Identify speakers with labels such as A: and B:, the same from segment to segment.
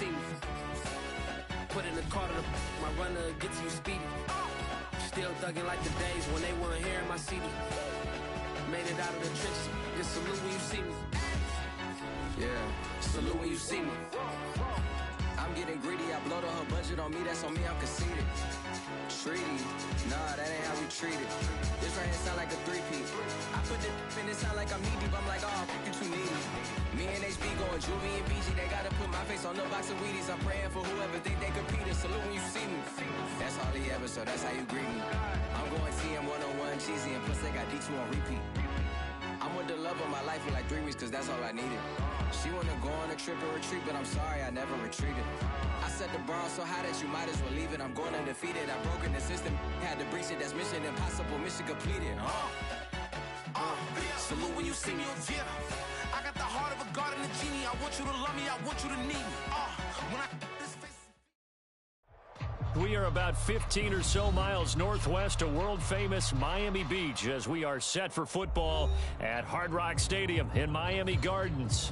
A: see me. Put in the car to my runner, get to you speedy. Still thugging like the days when they weren't here in my city. Made it out of the trenches, just salute when you see me. Yeah, salute when you see me. I'm getting greedy, I blowed up her budget on me, that's on me, I'm conceited. Treaty, nah, that ain't how we treat it. This right here sound like a three-peat. I put this in, it sound like I'm knee deep, I'm like, oh, you too needy. Me and HB going Juvie and BG, they gotta put my face on the box of Wheaties. I'm praying for whoever think they competed, salute when you see me. That's all he ever, so that's how you greet me. I'm going TM 101 cheesy, and plus they got D2 on repeat. I'm with the love of my life for like 3 weeks, cause that's all I needed. She wanna go on a trip or retreat, but I'm sorry, I never retreated. I set the bar so high that you might as well leave it. I'm going undefeated, I've broken the system. Had to breach it, that's mission impossible, mission completed. Salute when you see me. Yeah, I got the heart of a god and a genie. I want you to love me, I want you to need me. When I this face.
B: We are about 15 or so miles northwest of world-famous Miami Beach as we are set for football at Hard Rock Stadium in Miami Gardens.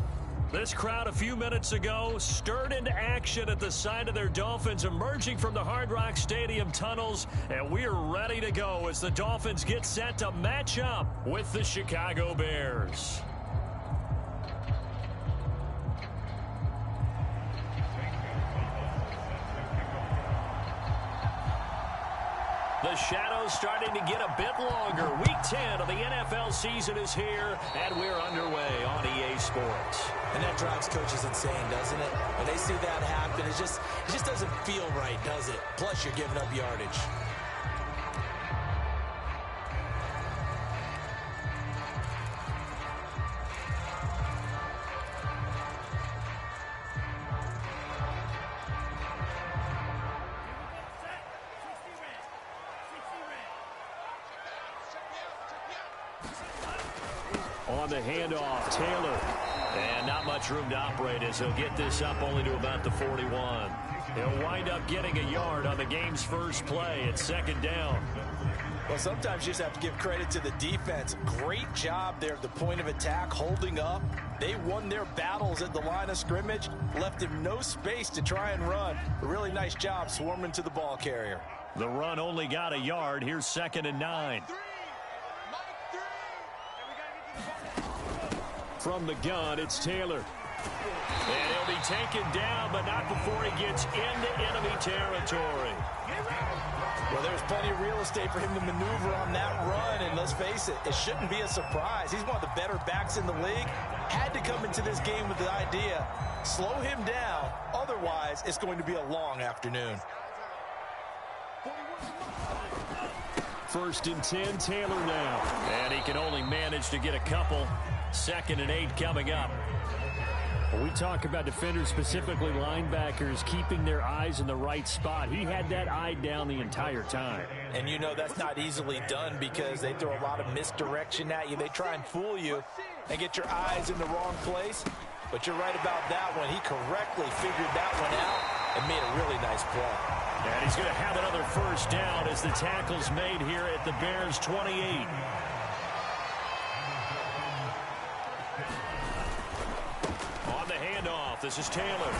B: This crowd a few minutes ago stirred into action at the sight of their Dolphins emerging from the Hard Rock Stadium tunnels, and we're ready to go as the Dolphins get set to match up with the Chicago Bears. The shadow's starting to get a bit longer. Week 10 of the NFL season is here, and we're underway on EA Sports.
C: And that drives coaches insane, doesn't it? When they see that happen, it just doesn't feel right, does it? Plus, you're giving up yardage.
B: On the handoff, Taylor. And not much room to operate as he'll get this up only to about the 41. He'll wind up getting a yard on the game's first play at second down.
C: Well, sometimes you just have to give credit to the defense. Great job there at the point of attack, holding up. They won their battles at the line of scrimmage, left him no space to try and run. A really nice job swarming to the ball carrier.
B: The run only got a yard. Here's 2nd and 9. From the gun, it's Taylor. And he'll be taken down, but not before he gets into enemy territory.
C: Well, there's plenty of real estate for him to maneuver on that run, and let's face it, it shouldn't be a surprise. He's one of the better backs in the league. Had to come into this game with the idea, slow him down, otherwise it's going to be a long afternoon.
B: 1st and 10, Taylor now. And he can only manage to get a couple. 2nd and 8 coming up. When we talk about defenders, specifically linebackers, keeping their eyes in the right spot. He had that eye down the entire time.
C: And you know that's not easily done because they throw a lot of misdirection at you. They try and fool you and get your eyes in the wrong place. But you're right about that one. He correctly figured that one out and made a really nice play.
B: And he's going to have another first down as the tackle's made here at the Bears' 28. This is Taylor.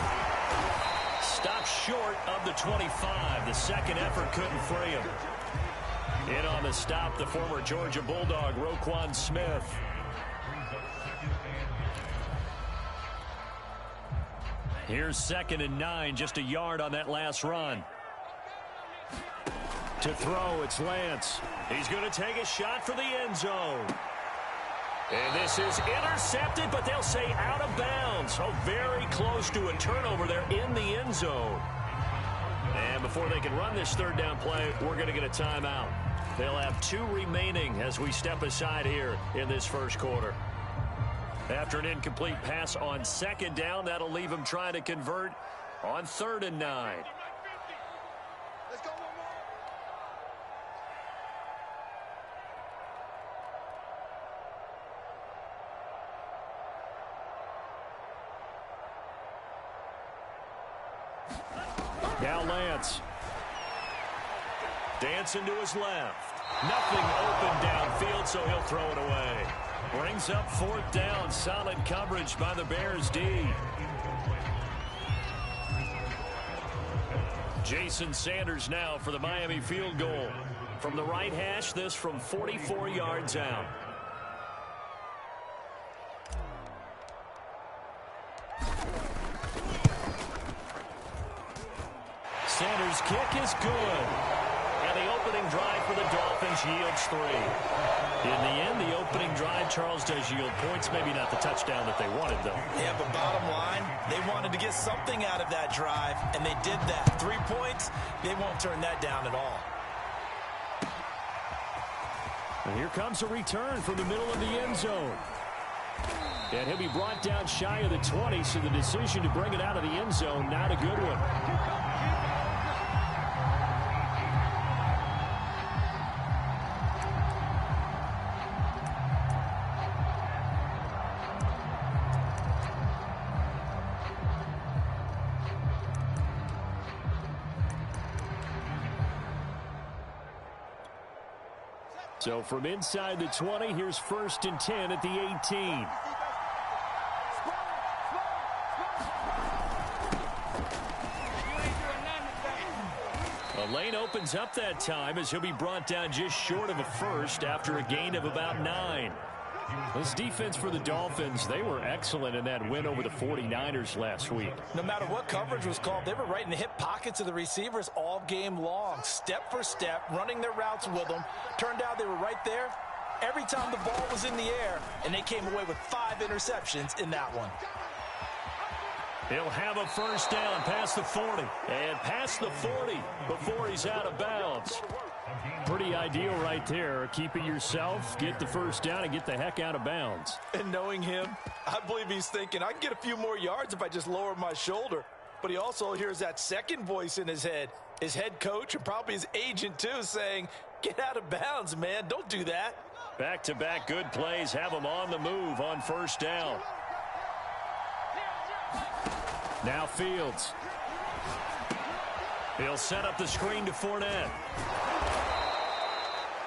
B: Stopped short of the 25. The second effort couldn't free him. In on the stop, the former Georgia Bulldog, Roquan Smith. Here's 2nd and 9, just a yard on that last run. To throw, it's Lance. He's going to take a shot for the end zone. And this is intercepted, but they'll say out of bounds. Oh, very close to a turnover there in the end zone. And before they can run this 3rd down play, we're going to get a timeout. They'll have 2 remaining as we step aside here in this first quarter. After an incomplete pass on 2nd down, that'll leave them trying to convert on 3rd and 9. Now Lance. Dancing to his left. Nothing open downfield, so he'll throw it away. Brings up 4th down. Solid coverage by the Bears D. Jason Sanders now for the Miami field goal. From the right hash, this from 44 yards out. Sanders' kick is good. And the opening drive for the Dolphins yields 3. In the end, the opening drive, Charles, does yield points. Maybe not the touchdown that they wanted, though.
C: Yeah, but bottom line, they wanted to get something out of that drive, and they did that. 3 points, they won't turn that down at all.
B: And here comes a return from the middle of the end zone. And he'll be brought down shy of the 20, so the decision to bring it out of the end zone, not a good one. So from inside the 20, here's 1st and 10 at the 18. A lane opens up that time as he'll be brought down just short of a first after a gain of about 9. This defense for the Dolphins, they were excellent in that win over the 49ers last week.
C: No matter what coverage was called, they were right in the hip pockets of the receivers all game long. Step for step, running their routes with them. Turned out they were right there every time the ball was in the air, and they came away with 5 interceptions in that one.
B: He'll have a first down past the 40. And past the 40 before he's out of bounds. Pretty ideal right there. Keep it yourself, get the first down, and get the heck out of bounds.
C: And knowing him, I believe he's thinking, I can get a few more yards if I just lower my shoulder. But he also hears that second voice in his head. His head coach and probably his agent, too, saying, get out of bounds, man. Don't do that.
B: Back-to-back good plays have him on the move on first down. Now Fields. He'll set up the screen to Fournette.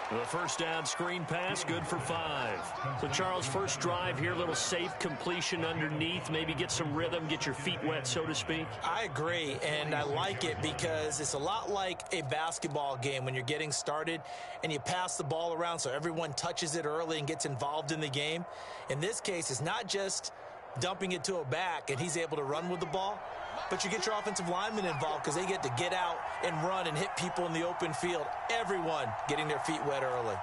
B: The first down screen pass, good for 5. So, Charles, first drive here, little safe completion underneath. Maybe get some rhythm, get your feet wet, so to speak.
C: I agree, and I like it because it's a lot like a basketball game when you're getting started and you pass the ball around so everyone touches it early and gets involved in the game. In this case, it's not just dumping it to a back and he's able to run with the ball, but you get your offensive linemen involved because they get to get out and run and hit people in the open field. Everyone getting their feet wet early.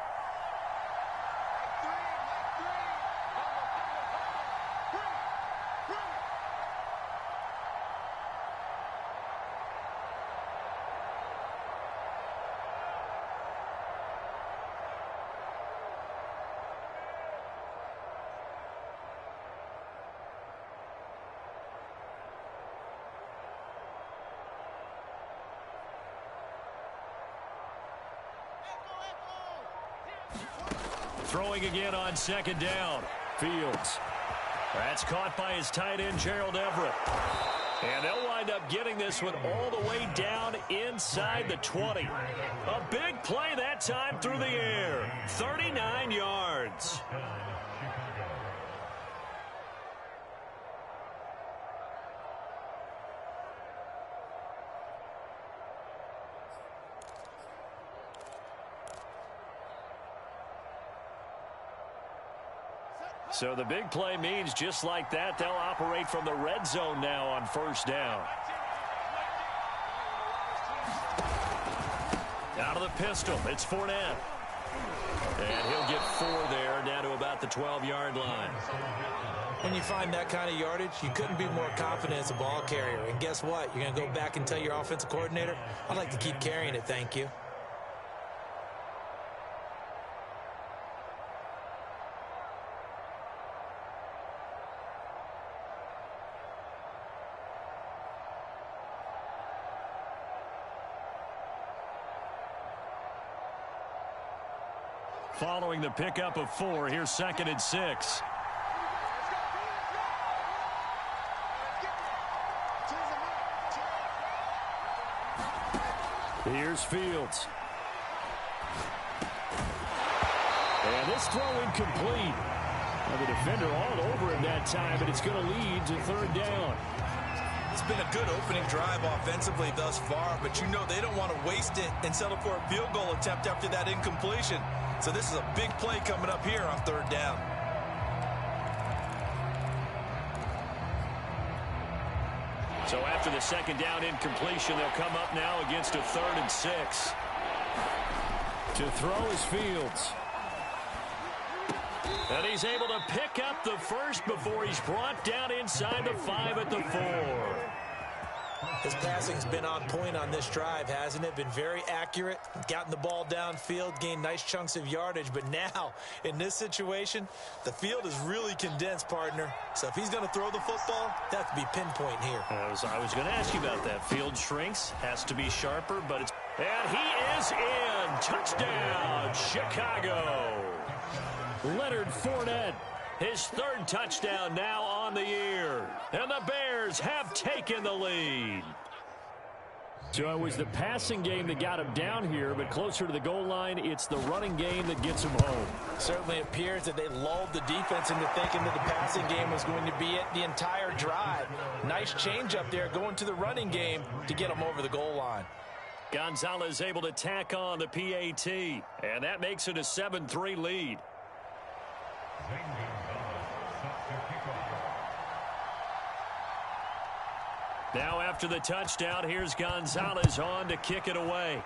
B: Throwing again on second down. Fields. That's caught by his tight end, Gerald Everett. And they'll wind up getting this one all the way down inside the 20. A big play that time through the air. 39 yards. So the big play means just like that, they'll operate from the red zone now on first down. Out of the pistol, it's Fournette. And he'll get 4 there, down to about the 12-yard line.
C: When you find that kind of yardage, you couldn't be more confident as a ball carrier. And guess what? You're going to go back and tell your offensive coordinator, I'd like to keep carrying it, thank you.
B: Following the pickup of 4, here's 2nd and 6. Here's Fields. And this throw incomplete. Now the defender all over him that time, but it's going to lead to 3rd down.
C: It's been a good opening drive offensively thus far, but you know they don't want to waste it and settle for a field goal attempt after that incompletion. So this is a big play coming up here on third down.
B: So after the second down incompletion, they'll come up now against a 3rd and 6.
D: To throw is Fields.
B: And he's able to pick up the first before he's brought down inside the 5 at the 4.
C: His passing's been on point on this drive, hasn't it? Been very accurate, gotten the ball downfield, gained nice chunks of yardage. But now, in this situation, the field is really condensed, partner. So if he's going to throw the football, that has to be pinpoint here.
B: I was going to ask you about that. Field shrinks, has to be sharper, but it's... And he is in! Touchdown, Chicago!
D: Leonard Fournette.
B: His 3rd touchdown now on the year. And the Bears have taken the lead.
D: So it was the passing game that got him down here, but closer to the goal line, it's the running game that gets him home.
C: Certainly appears that they lulled the defense into thinking that the passing game was going to be it the entire drive. Nice change up there going to the running game to get him over the goal line.
B: Gonzalez able to tack on the PAT, and that makes it a 7-3 lead. Now after the touchdown, here's Gonzalez on to kick it away.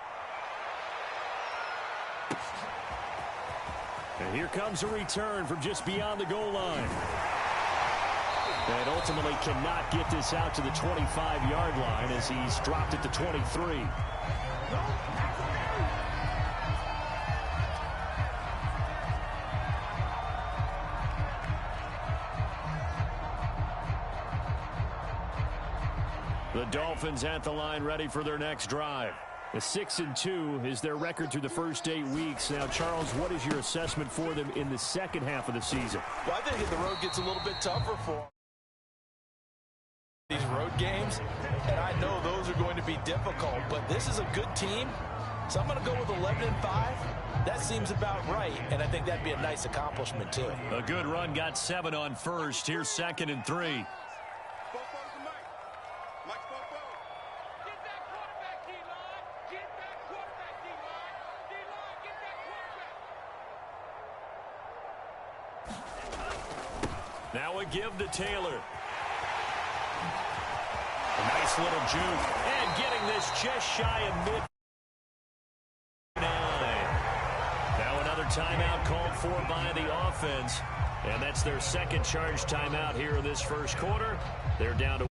D: And here comes a return from just beyond the goal line. And ultimately cannot get this out to the 25-yard line as he's dropped it to 23.
B: The Dolphins at the line ready for their next drive.
D: The 6-2 is their record through the first 8 weeks. Now, Charles, what is your assessment for them in the second half of the season?
C: Well, I think if the road gets a little bit tougher for these road games, and I know those are going to be difficult, but this is a good team, so I'm going to go with 11-5. That seems about right, and I think that'd be a nice accomplishment, too.
B: A good run, got 7 on first. Here's 2nd and 3. Now a give to Taylor. A nice little juke. And getting this just shy of mid. Now another timeout called for by the offense. And that's their second charge timeout here in this first quarter. They're down to